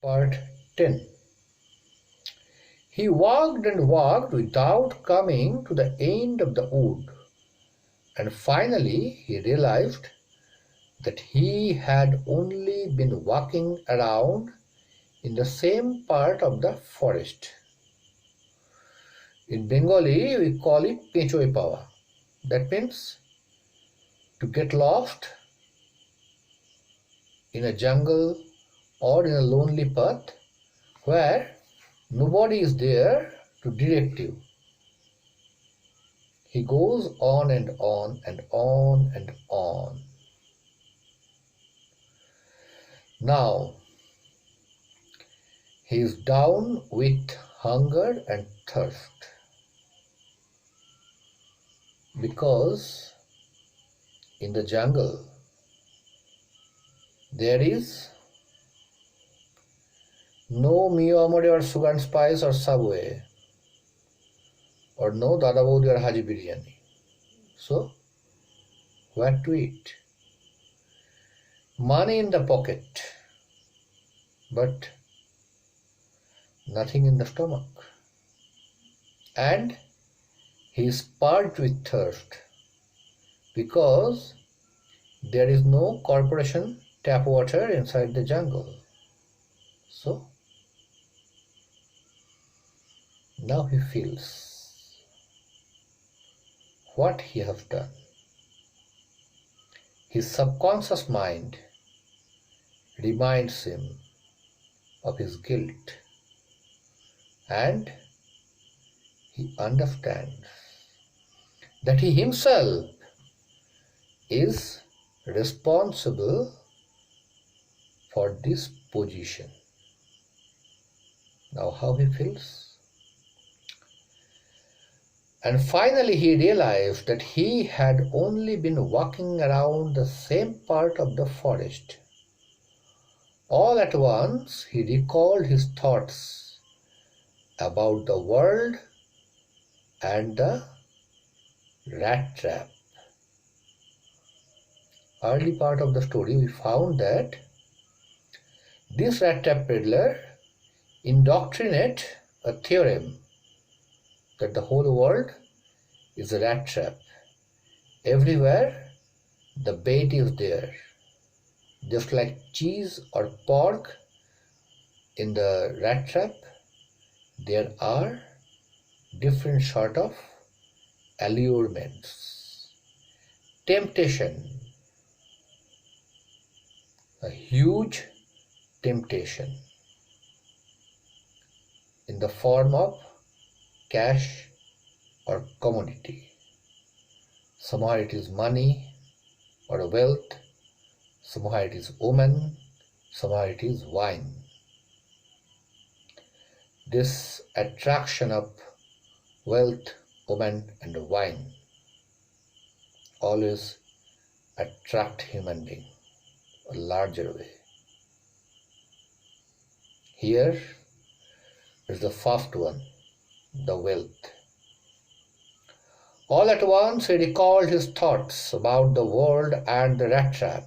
Part 10. He walked and walked without coming to the end of the wood, and finally he realized that he had only been walking around in the same part of the forest. In Bengali, we call it Pechoi Pawa. That means to get lost in a jungle or in a lonely path where nobody is there to direct you. He goes on and on and on and on. Now, he is down with hunger and thirst because in the jungle there is no Mio Amore or Sugar and Spice or Subway, or no Dada Baudi or Haji Biryani. So, where to eat? Money in the pocket, but nothing in the stomach. And he is parched with thirst because there is no corporation tap water inside the jungle. So, now he feels what he has done. His subconscious mind reminds him of his guilt, and he understands that he himself is responsible for this position. Now how he feels? And finally he realized that he had only been walking around the same part of the forest. All at once he recalled his thoughts about the world and the rat trap. Early part of the story we found that this rat trap peddler indoctrinated a theorem that the whole world is a rat trap. Everywhere the bait is there. Just like cheese or pork in the rat trap, there are different sort of allurements. Temptation, a huge temptation in the form of cash or commodity. Somehow it is money or wealth, somehow it is woman, somehow it is wine. This attraction of wealth, woman and wine always attract human being a larger way. Here is the first one, the wealth. All at once he recalled his thoughts about the world and the rat trap.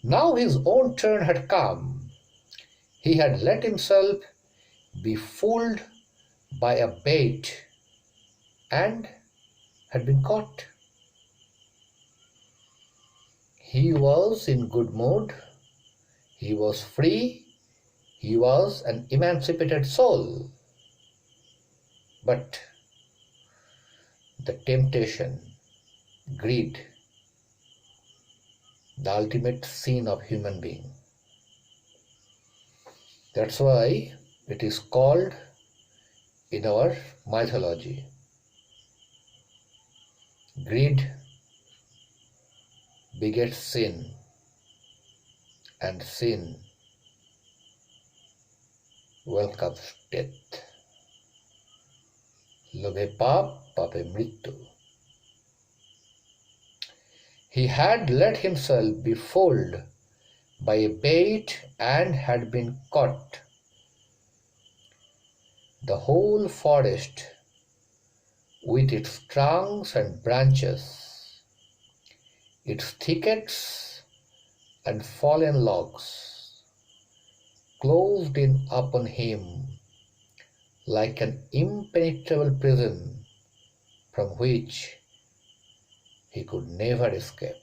Now his own turn had come. He had let himself be fooled by a bait and had been caught. He was in good mood. He was free. He was an emancipated soul. But the temptation, greed, the ultimate sin of human being. That's why it is called in our mythology, greed begets sin, and sin welcomes death. Lobhe paap, pape mrityu. He had let himself be fooled by a bait and had been caught. The whole forest, with its trunks and branches, its thickets and fallen logs, closed in upon him like an impenetrable prison from which he could never escape.